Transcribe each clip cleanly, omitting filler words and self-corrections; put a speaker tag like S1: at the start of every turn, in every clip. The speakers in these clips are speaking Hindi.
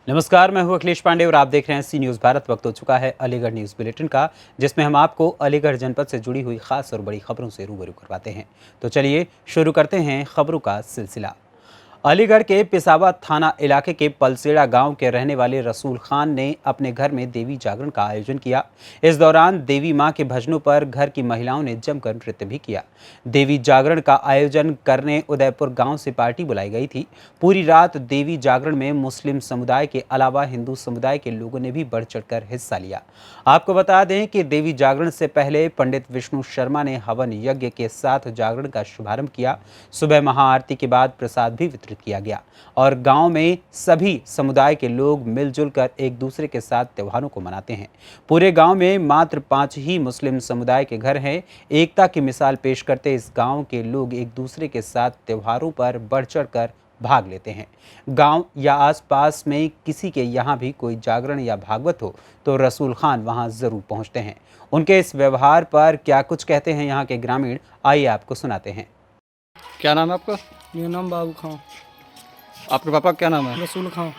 S1: नमस्कार, मैं हूं अखिलेश पांडे और आप देख रहे हैं सी न्यूज़ भारत। वक्त हो चुका है अलीगढ़ न्यूज़ बुलेटिन का, जिसमें हम आपको अलीगढ़ जनपद से जुड़ी हुई खास और बड़ी खबरों से रूबरू करवाते हैं। तो चलिए शुरू करते हैं खबरों का सिलसिला। अलीगढ़ के पिसावा थाना इलाके के पलसेड़ा गांव के रहने वाले रसूल खान ने अपने घर में देवी जागरण का आयोजन किया। इस दौरान देवी मां के भजनों पर घर की महिलाओं ने जमकर नृत्य भी किया। देवी जागरण का आयोजन करने उदयपुर गांव से पार्टी बुलाई गई थी। पूरी रात देवी जागरण में मुस्लिम समुदाय के अलावा हिंदू समुदाय के लोगों ने भी बढ़ चढ़कर हिस्सा लिया। आपको बता दें कि देवी जागरण से पहले पंडित विष्णु शर्मा ने हवन यज्ञ के साथ जागरण का शुभारंभ किया। सुबह महाआरती के बाद प्रसाद भी वितरित किया गया और गांव में सभी समुदाय के लोग मिलजुल कर एक दूसरे के साथ त्योहारों को मनाते हैं। पूरे गांव में मात्र 5 ही मुस्लिम समुदाय के घर हैं। एकता की मिसाल पेश करते इस गांव के लोग एक दूसरे के साथ त्योहारों पर बढ़ चढ़कर भाग लेते हैं। गांव या आसपास में किसी के यहाँ भी कोई जागरण या भागवत हो तो रसूल खान वहां जरूर पहुंचते हैं। उनके इस व्यवहार पर क्या कुछ कहते हैं यहाँ के ग्रामीण, आइए आपको सुनाते हैं।
S2: क्या नाम है आपका?
S3: मेरा नाम बाबू खां।
S2: आपके पापा का क्या नाम है?
S3: रसूल खां।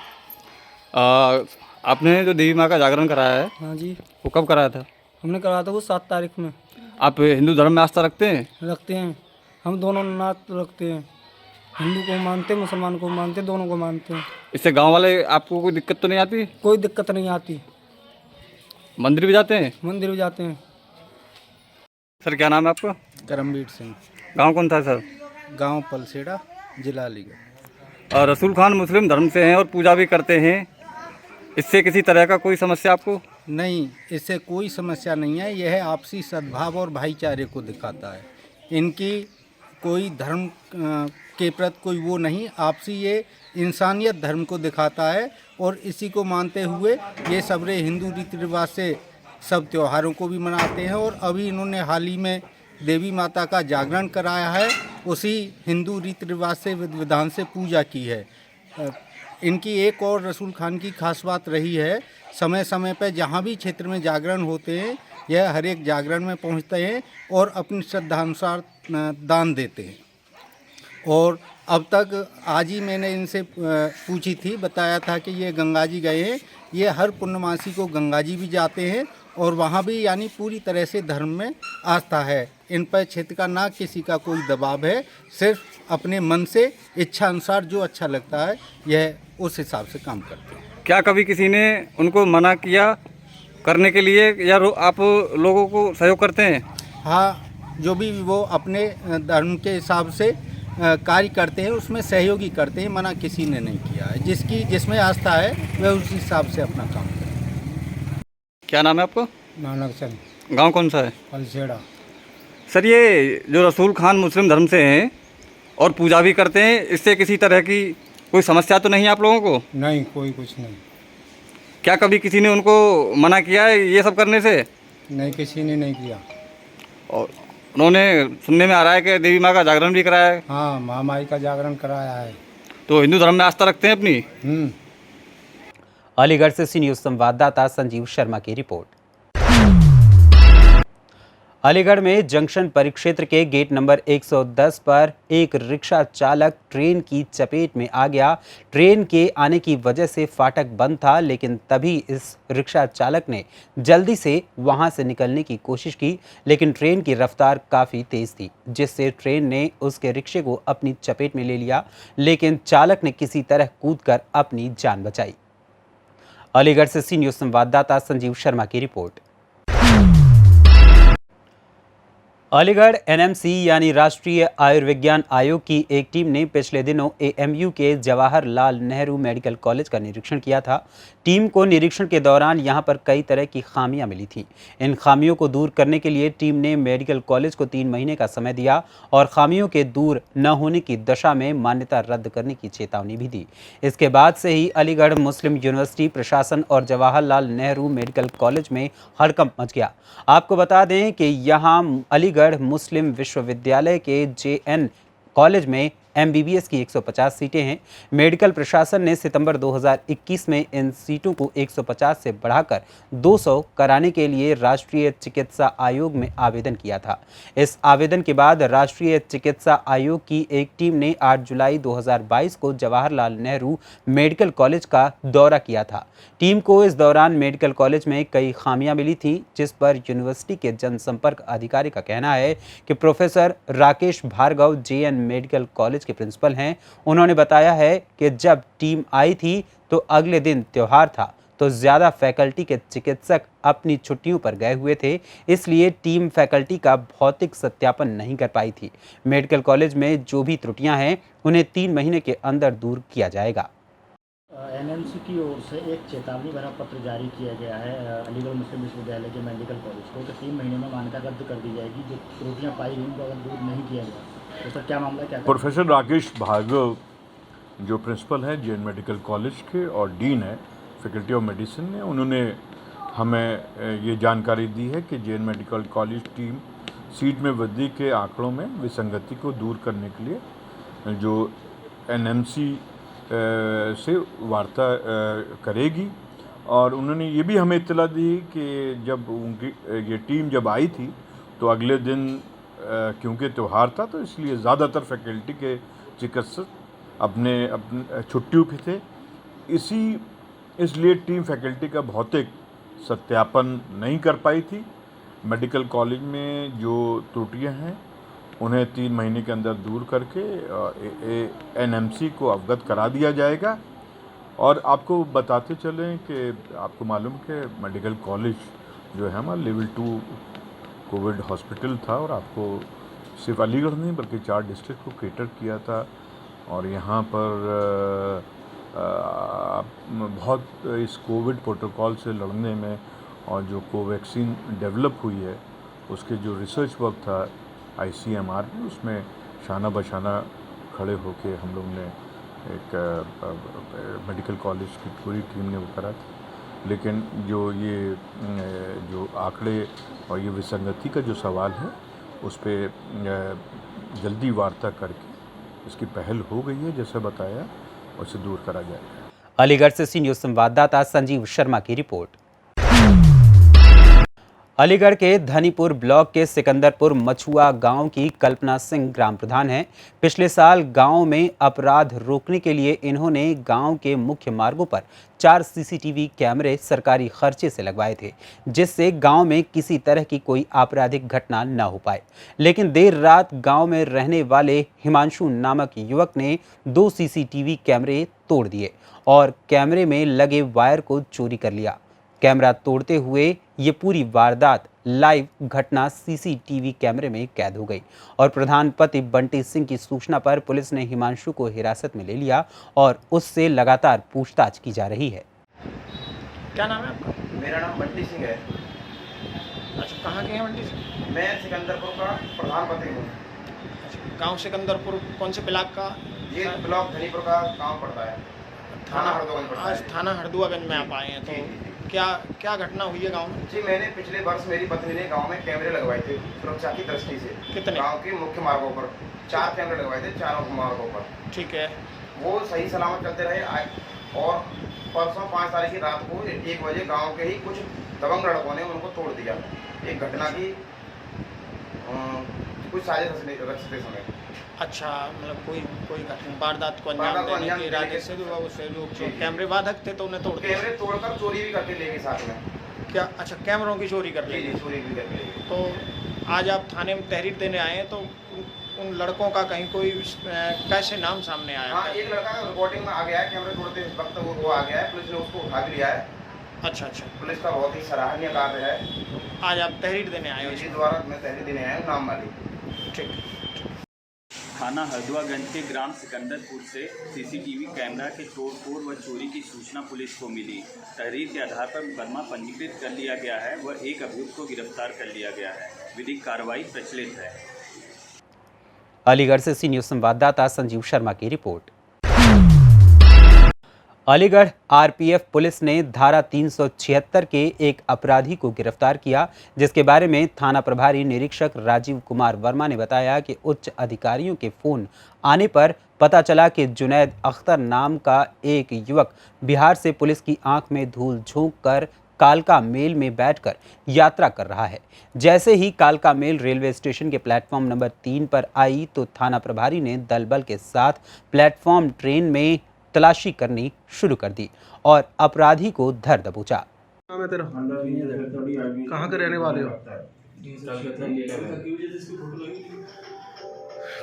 S2: आपने जो देवी माँ का जागरण कराया है
S3: हाँ जी,
S2: वो कब कराया था?
S3: हमने कराया था वो 7 तारीख में।
S2: आप हिंदू धर्म में आस्था रखते हैं?
S3: रखते हैं, हम दोनों नात रखते हैं। हिंदू को मानते, मुसलमान को मानते, दोनों को मानते हैं।
S2: इससे गांव वाले आपको कोई दिक्कत तो नहीं आती?
S3: कोई दिक्कत नहीं आती।
S2: मंदिर भी जाते हैं?
S3: मंदिर भी जाते हैं।
S2: सर क्या नाम है आपका?
S4: करमवीर सिंह।
S2: गांव कौन सा है सर?
S4: गांव पलसेड़ा, जिला अलीगढ़।
S2: और रसूल खान मुस्लिम धर्म से हैं और पूजा भी करते हैं, इससे किसी तरह का कोई समस्या आपको?
S4: नहीं, इससे कोई समस्या नहीं है। यह आपसी सद्भाव और भाईचारे को दिखाता है। इनकी कोई धर्म के प्रति कोई वो नहीं, आपसी ये इंसानियत धर्म को दिखाता है और इसी को मानते हुए ये सबरे हिंदू रीति रिवाज से सब त्योहारों को भी मनाते हैं। और अभी इन्होंने हाल ही में देवी माता का जागरण कराया है, उसी हिंदू रीति रिवाज से विधान से पूजा की है। इनकी एक और रसूल खान की खास बात रही है, समय समय पर जहाँ भी क्षेत्र में जागरण होते हैं यह हर एक जागरण में पहुँचते हैं और अपनी श्रद्धानुसार दान देते हैं। और अब तक आज ही मैंने इनसे पूछी थी, बताया था कि ये गंगा जी गए हैं। ये हर पूर्णमासी को गंगा जी भी जाते हैं और वहाँ भी यानी पूरी तरह से धर्म में आस्था है। इन पर क्षेत्र का ना किसी का कोई दबाव है, सिर्फ अपने मन से इच्छा अनुसार जो अच्छा लगता है यह उस हिसाब से काम करते हैं।
S2: क्या कभी किसी ने उनको मना किया करने के लिए या आप लोगों को सहयोग करते हैं?
S4: हाँ, जो भी वो अपने धर्म के हिसाब से कार्य करते हैं उसमें सहयोगी करते हैं, मना किसी ने नहीं किया है। जिसमें आस्था है वह उस हिसाब से अपना काम करते हैं।
S2: क्या नाम है आपका?
S3: नानक चंद।
S2: गाँव कौन सा है?
S3: पलसेड़ा।
S2: सर ये जो रसूल खान मुस्लिम धर्म से हैं और पूजा भी करते हैं, इससे किसी तरह की कोई समस्या तो नहीं आप लोगों को?
S3: नहीं, कोई कुछ नहीं।
S2: क्या कभी किसी ने उनको मना किया है ये सब करने से?
S3: नहीं, किसी ने नहीं किया।
S2: और उन्होंने सुनने में आ रहा है कि देवी माँ का जागरण भी कराया है,
S3: हाँ, महामाई का जागरण कराया है।
S2: तो हिंदू धर्म में आस्था रखते हैं अपनी।
S1: अलीगढ़ से सी न्यूज़ संवाददाता संजीव शर्मा की रिपोर्ट। अलीगढ़ में जंक्शन परिक्षेत्र के गेट नंबर 110 पर एक रिक्शा चालक ट्रेन की चपेट में आ गया। ट्रेन के आने की वजह से फाटक बंद था, लेकिन तभी इस रिक्शा चालक ने जल्दी से वहां से निकलने की कोशिश की, लेकिन ट्रेन की रफ्तार काफ़ी तेज़ थी, जिससे ट्रेन ने उसके रिक्शे को अपनी चपेट में ले लिया, लेकिन चालक ने किसी तरह कूदकर अपनी जान बचाई। अलीगढ़ से सी न्यूज़ संवाददाता संजीव शर्मा की रिपोर्ट। अलीगढ़ एनएमसी यानी राष्ट्रीय आयुर्विज्ञान आयोग की एक टीम ने पिछले दिनों एएमयू के जवाहरलाल नेहरू मेडिकल कॉलेज का निरीक्षण किया था। टीम को निरीक्षण के दौरान यहां पर कई तरह की खामियां मिली थीं। इन खामियों को दूर करने के लिए टीम ने मेडिकल कॉलेज को 3 महीने का समय दिया और खामियों के दूर न होने की दशा में मान्यता रद्द करने की चेतावनी भी दी। इसके बाद से ही अलीगढ़ मुस्लिम यूनिवर्सिटी प्रशासन और जवाहरलाल नेहरू मेडिकल कॉलेज में हड़कंप मच गया। आपको बता दें कि यहाँ अलीगढ़ मुस्लिम विश्वविद्यालय के जेएन कॉलेज में MBBS की 150 सीटें हैं। मेडिकल प्रशासन ने सितंबर 2021 में इन सीटों को 150 से बढ़ाकर 200 कराने के लिए राष्ट्रीय चिकित्सा आयोग में आवेदन किया था। इस आवेदन के बाद राष्ट्रीय चिकित्सा आयोग की एक टीम ने 8 जुलाई 2022 को जवाहरलाल नेहरू मेडिकल कॉलेज का दौरा किया था। टीम को इस दौरान मेडिकल कॉलेज में कई खामियां मिली थीं, जिस पर यूनिवर्सिटी के जनसंपर्क अधिकारी का कहना है कि professor Rakesh Bhargav JN medical college के प्रिंसिपल हैं। उन्होंने बताया है कि जब टीम आई थी तो अगले दिन त्योहार था, तो ज़्यादा फैकल्टी के चिकित्सक अपनी छुट्टियों पर गए हुए थे, इसलिए टीम फैकल्टी का भौतिक सत्यापन नहीं कर पाई थी। मेडिकल कॉलेज में जो भी त्रुटियां हैं उन्हें 3 महीने के अंदर दूर किया जाएगा।
S5: NMC की ओर से एक चेतावनी भरा पत्र जारी किया गया है अलीगढ़ मुस्लिम विश्वविद्यालय के मेडिकल कॉलेज को कि 3 महीने में मान्यता रद्द कर दी जाएगी। जो त्रुटियां पाई गई उनको अगर दूर नहीं किया गया तो सर क्या मामला क्या
S6: प्रोफेसर राकेश भार्गव जो प्रिंसिपल हैं JN मेडिकल कॉलेज के और डीन है फैकल्टी ऑफ मेडिसिन ने, उन्होंने हमें ये जानकारी दी है कि JN medical college team seat में वृद्धि के आंकड़ों में विसंगति को दूर करने के लिए जो NMC से वार्ता करेगी। और उन्होंने ये भी हमें इत्तला दी कि जब उनकी ये टीम जब आई थी तो अगले दिन क्योंकि त्यौहार था तो इसलिए ज़्यादातर फैकल्टी के चिकित्सक अपने छुट्टियों पे थे। इसलिए टीम फैकल्टी का भौतिक सत्यापन नहीं कर पाई थी। मेडिकल कॉलेज में जो त्रुटियां हैं उन्हें 3 महीने के अंदर दूर करके NMC को अवगत करा दिया जाएगा। और आपको बताते चलें कि आपको मालूम कि मेडिकल कॉलेज जो है हमारा लेवल 2 कोविड हॉस्पिटल था और आपको सिर्फ अलीगढ़ नहीं बल्कि 4 डिस्ट्रिक्ट को केटर किया था। और यहाँ पर बहुत इस कोविड प्रोटोकॉल से लड़ने में और जो कोवैक्सीन डेवलप हुई है उसके जो रिसर्च वर्क था ICMR में, उसमें शाना बशाना खड़े होके हम लोग ने एक मेडिकल कॉलेज की पूरी टीम ने वो करा था। लेकिन जो आंकड़े और ये विसंगति का जो सवाल है उस पर जल्दी वार्ता करके इसकी पहल हो गई है, जैसे बताया, उसे दूर करा जाएगा।
S1: अलीगढ़ से सी न्यूज़ संवाददाता संजीव शर्मा की रिपोर्ट। अलीगढ़ के धनीपुर ब्लॉक के सिकंदरपुर मछुआ गांव की कल्पना सिंह ग्राम प्रधान हैं। पिछले साल गांव में अपराध रोकने के लिए इन्होंने गांव के मुख्य मार्गों पर 4 CCTV कैमरे सरकारी खर्चे से लगवाए थे, जिससे गांव में किसी तरह की कोई आपराधिक घटना न हो पाए। लेकिन देर रात गांव में रहने वाले हिमांशु नामक युवक ने 2 CCTV कैमरे तोड़ दिए और कैमरे में लगे वायर को चोरी कर लिया। कैमरा तोड़ते हुए ये पूरी वारदात लाइव घटना CCTV कैमरे में कैद हो गई और प्रधान पति बंटी सिंह की सूचना पर पुलिस ने हिमांशु को हिरासत में ले लिया और उससे लगातार पूछताछ की जा रही है।
S5: क्या नाम है आपका?
S7: मेरा नाम बंटी सिंह है।
S5: अच्छा, कहाँ के हैं बंटी सिंह?
S7: मैं सिकंदरपुर का प्रधान पति हूँ।
S5: अच्छा, गाँव सिकंदरपुर कौन से ब्लॉक का?
S7: ये ब्लॉक धनीपुर का गांव पड़ता है, थाना हरदुआगंज पड़ता है।
S5: आज थाना हरदुआगंज में आप आए हैं, तो क्या घटना हुई है गांव में?
S7: जी, मैंने पिछले वर्ष मेरी पत्नी ने गांव में कैमरे लगवाए थे सुरक्षा की दृष्टि से।
S5: कितने?
S7: गांव के मुख्य मार्गों पर 4 कैमरे लगवाए थे, 4 मार्गों पर।
S5: ठीक है।
S7: वो सही सलामत चलते रहे। और परसों 5 तारीख की रात को 1 बजे गाँव के ही कुछ दबंग लड़कों ने उनको तोड़ दिया। एक घटना की कुछ साजिश रचते समय।
S5: अच्छा, मतलब कोई घटना वारदात को अंजाम देने के इरादे से लोग कैमरे बाधक थे तो उन्हें तोड़ दिया।
S7: कैमरे तोड़कर चोरी भी करके ले गए साथ में।
S5: क्या? अच्छा, कैमरों की चोरी कर ली?
S7: जी, चोरी भी करके ले गए।
S5: तो आज आप थाने में तहरीर देने आए हैं, तो उन लड़कों का कहीं कोई कैसे नाम सामने आया?
S7: हाँ, एक लड़का रिपोर्टिंग में आ गया है, कैमरे तोड़ते वक्त वो आ गया है, पुलिस ने उसको उठा भी लिया है।
S5: अच्छा,
S7: पुलिस का बहुत ही सराहनीय कार्य है।
S5: आज आप तहरीर देने आए हो?
S7: जी, द्वारा मैं तहरीर देने आया हूँ, नाम वाली।
S5: ठीक।
S8: थाना हरदुआगंज के ग्राम सिकंदरपुर से CCTV कैमरा के तोड़फोड़ व चोरी की सूचना पुलिस को मिली। तहरीर के आधार पर मुकदमा पंजीकृत कर लिया गया है व एक अभियुक्त को गिरफ्तार कर लिया गया है। विधिक कार्रवाई प्रचलित है।
S1: अलीगढ़ से सी न्यूज़ संवाददाता संजीव शर्मा की रिपोर्ट। अलीगढ़ आरपीएफ पुलिस ने धारा 376 के एक अपराधी को गिरफ्तार किया, जिसके बारे में थाना प्रभारी निरीक्षक राजीव कुमार वर्मा ने बताया कि उच्च अधिकारियों के फोन आने पर पता चला कि जुनैद अख्तर नाम का एक युवक बिहार से पुलिस की आंख में धूल झोंक कर कालका मेल में बैठकर यात्रा कर रहा है। जैसे ही कालका मेल रेलवे स्टेशन के प्लेटफॉर्म नंबर 3 पर आई तो थाना प्रभारी ने दल बल के साथ प्लेटफॉर्म ट्रेन में तलाशी करनी शुरू कर दी और अपराधी को धर दबोचा।
S9: नाम है तेरा? कहाँ के रहने वाले हो?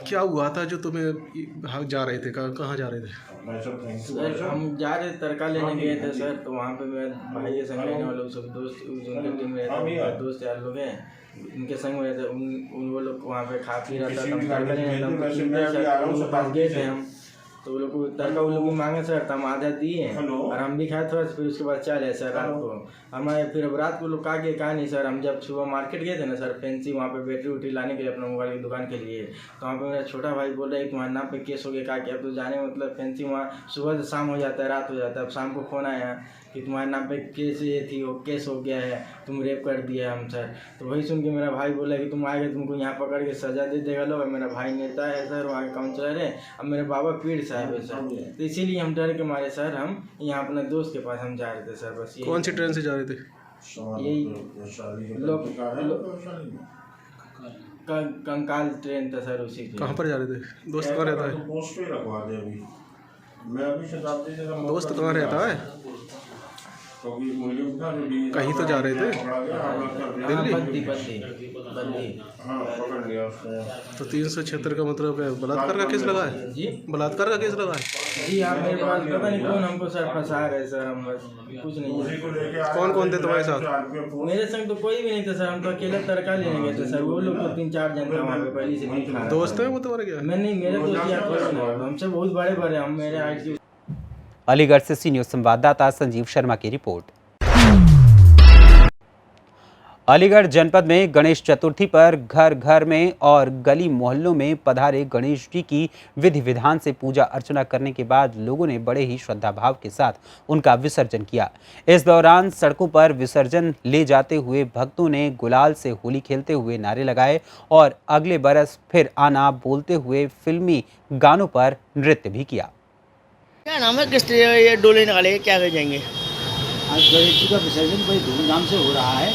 S9: क्या हुआ था जो तुम्हें भाग जा रहे थे? कहाँ जा रहे थे?
S10: हम जा रहे तड़का लेने गए थे सर, तो वहाँ पे मेरे भाई के संग रहने वाले सब दोस्त उनके टीम में रहते हैं, दोस्त यार लोग हैं, उनके संग में रहते उन वो लोग वहाँ पे खा पी रहा था, हम तड़का लेने पास गए थे हम, तो वो लोग को तड़का वो लोग मांगे सर, तो हम आधा दिए और हम भी खाए थोड़ा, फिर उसके बाद चले सर रात को हमारे, फिर अब रात को लोग कहा नहीं सर, हम जब सुबह मार्केट गए थे ना सर फैंसी, वहाँ पे बैटरी उटरी लाने के लिए अपना मोबाइल की दुकान के लिए, तो वहाँ पे मेरा छोटा भाई बोल रहा है तुम्हारे नाम पे केस हो गया, कहा कि अब तो जाने मतलब फैंसी वहाँ सुबह से शाम हो जाता है, रात हो जाता है, अब शाम को फ़ोन आया कि तुम्हारे नाम पे केस ये थी, वो केस हो गया है, तुम रेप कर दिया हम सर। तो वही सुन के मेरा भाई बोला कि तुम आएगा तुमको यहाँ पकड़ के सजा दे देगा लोग। मेरा भाई नेता है सर, वहाँ के काउंसलर है, अब मेरे बाबा पीर साहब है सर, तो इसीलिए हम डर के मारे सर हम यहाँ अपने दोस्त के पास हम जा रहे थे सर। बस
S9: कौन सी ट्रेन से जा रहे थे?
S10: यही लोग कंकाल ट्रेन था सर, उसी
S9: कहाँ पर जा रहे थे? दोस्त कहाँ रहता है? दोस्त कहाँ रहता है? कहीं तो जा रहे थे दिल्ली। तो 376 का मतलब है बलात्कार का केस लगा है
S10: जी,
S9: बलात्कार का केस लगा है
S10: जी। आप मेरे पास पता नहीं कौन हमको सर फंसा रहे सर, हम बस कुछ नहीं।
S9: कौन कौन थे तुम्हारे साथ?
S10: मेरे संग तो कोई भी नहीं था सर, हम तो अकेले तड़का लेने गए थे सर, वो लोग तो 3-4 जन थे वहाँ पे पहले से नहीं खा।
S9: दोस्त है वो तुम्हारे? क्या
S10: मैं नहीं, मेरे दोस्त यार हमसे बहुत बड़े बड़े, हम मेरे आज
S1: अलीगढ़ से सी न्यूज़ संवाददाता संजीव शर्मा की रिपोर्ट। अलीगढ़ जनपद में गणेश चतुर्थी पर घर घर में और गली मोहल्लों में पधारे गणेश जी की विधि विधान से पूजा अर्चना करने के बाद लोगों ने बड़े ही श्रद्धा भाव के साथ उनका विसर्जन किया। इस दौरान सड़कों पर विसर्जन ले जाते हुए भक्तों ने गुलाल से होली खेलते हुए नारे लगाए और अगले बरस फिर आना बोलते हुए फिल्मी गानों पर नृत्य भी किया।
S11: क्या नाम है? किस ये डोले निकाले क्या कर जाएंगे?
S5: आज गणेश जी का विसर्जन बड़ी धूमधाम से हो रहा है,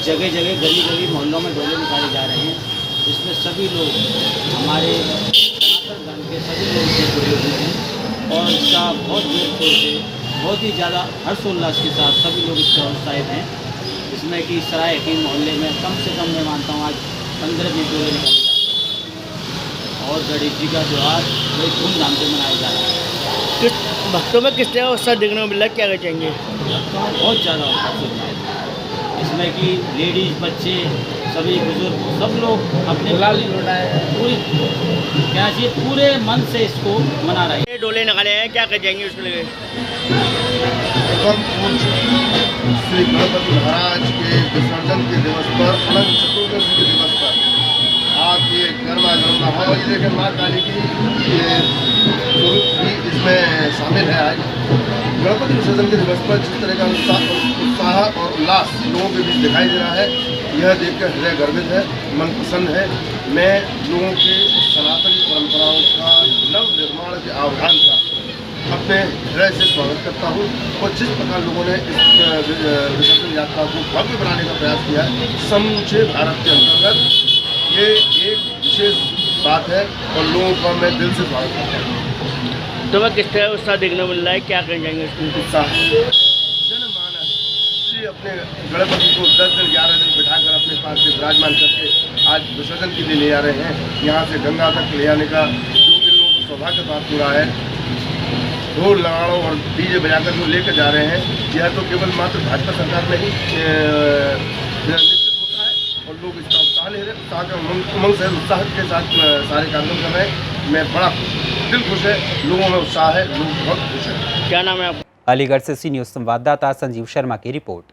S5: जगह जगह गली गली मोहल्लों में डोले निकाले जा रहे हैं। इसमें सभी लोग हमारे सनातन धर्म के सभी लोग इससे जुड़े हुए हैं और इसका बहुत जोर शोर से बहुत ही ज़्यादा हर्षोल्लास के साथ सभी लोग इसका उत्साहित हैं। इसमें कि सराय हकीम मोहल्ले में कम से कम मैं मानता हूँ आज 15 दिन डोले निकाले जा रहे हैं और गणेश जी का त्यौहार बड़ी धूमधाम से मनाया जा रहा है।
S11: किस भक्तों में किस तरह उत्साह देखने को मिल रहा है, क्या कर जाएंगे?
S5: बहुत ज़्यादा उत्साह है इसमें कि लेडीज़ बच्चे सभी बुजुर्ग सब लोग अपने पूरी क्या चाहिए पूरे मन से इसको मना रहे हैं।
S11: ये डोले निकाले हैं, क्या कर जाएंगे उसमें लगे?
S12: श्री गणपति महाराज के विसर्जन के दिवस पर, अनंत चतुर्दशी के दिवस पर आज ये गर्मा गर्म माहौल, ये देखें माँ काली की ये स्वरूप भी इसमें शामिल है। आज गणपति विसर्जन के दिवस पर जिस तरह का उत्साह और उल्लास लोगों के बीच दिखाई दे रहा है, यह देखकर हृदय गर्वित है, मन प्रसन्न है। मैं लोगों के सनातन परंपराओं का नव निर्माण के आह्वान का अपने हृदय से स्वागत करता हूँ और जिस प्रकार लोगों ने इस विसर्जन यात्रा को भव्य बनाने का प्रयास किया है, समूचे भारत के अंतर्गत ये एक विशेष बात है और लोगों का मैं दिल से स्वागत करता हूँ।
S11: तो मैं किस तरह उत्साह देखने को मिल रहा है, क्या कर जाएंगे उसमें?
S12: उत्साह जनमानस श्री अपने गणपति को 10 दिन 11 दिन बिठाकर अपने पास से विराजमान करके आज विसर्जन के लिए ले जा रहे हैं। यहाँ से गंगा तक ले जाने का जो भी लोगों को सौभाग्य प्राप्त हो रहा है, ढोल लगाड़ों और डीजे बजाकर जो लेकर जा रहे हैं, यह तो केवल मात्र भाजपा सरकार में ही निश्चित होता है और लोग इसका उत्साह ले रहे हैं, उत्साह का उमंग से उत्साह के साथ सारे कार्यक्रम कर रहे हैं। मैं बड़ा दिल खुश है, लोगों में उत्साह है, लोग बहुत खुश हैं।
S11: क्या नाम है आपका?
S1: अलीगढ़ से सी न्यूज़ संवाददाता संजीव शर्मा की रिपोर्ट।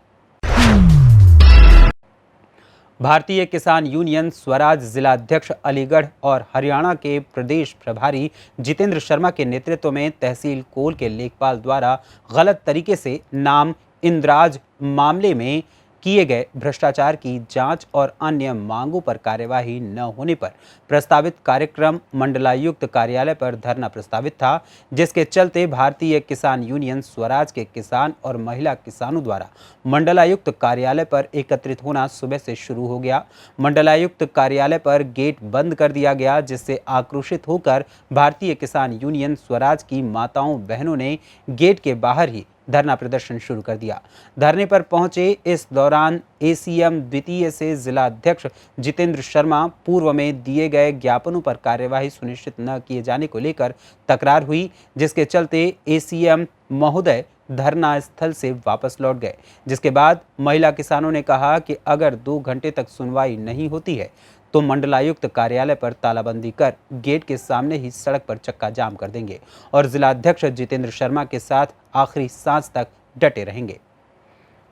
S1: भारतीय किसान यूनियन स्वराज जिला अध्यक्ष अलीगढ़ और हरियाणा के प्रदेश प्रभारी जितेंद्र शर्मा के नेतृत्व में तहसील कोल के लेखपाल द्वारा गलत तरीके से नाम इंद्राज मामले में किए गए भ्रष्टाचार की जांच और अन्य मांगों पर कार्यवाही न होने पर प्रस्तावित कार्यक्रम मंडलायुक्त कार्यालय पर धरना प्रस्तावित था, जिसके चलते भारतीय किसान यूनियन स्वराज के किसान और महिला किसानों द्वारा मंडलायुक्त कार्यालय पर एकत्रित होना सुबह से शुरू हो गया। मंडलायुक्त कार्यालय पर गेट बंद कर दिया गया, जिससे आक्रोशित होकर भारतीय किसान यूनियन स्वराज की माताओं बहनों ने गेट के बाहर ही धरना प्रदर्शन शुरू कर दिया। धरने पर पहुंचे इस दौरान एसीएम द्वितीय से जिला अध्यक्ष जितेंद्र शर्मा पूर्व में दिए गए ज्ञापनों पर कार्यवाही सुनिश्चित न किए जाने को लेकर तकरार हुई, जिसके चलते एसीएम महोदय धरना स्थल से वापस लौट गए। जिसके बाद महिला किसानों ने कहा कि अगर 2 घंटे तक सुनवाई नहीं होती है तो मंडलायुक्त कार्यालय पर तालाबंदी कर गेट के सामने ही सड़क पर चक्का जाम कर देंगे और जिला अध्यक्ष जितेंद्र शर्मा के साथ आखिरी सांस तक डटे रहेंगे।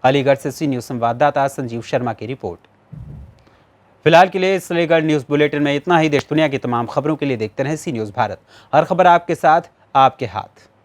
S1: अलीगढ़ से सी न्यूज़ संवाददाता संजीव शर्मा की रिपोर्ट। फिलहाल के लिए इस अलीगढ़ न्यूज़ बुलेटिन में इतना ही। देश दुनिया की तमाम खबरों के लिए देखते रहें सी न्यूज़ भारत। हर खबर आपके साथ, आपके हाथ।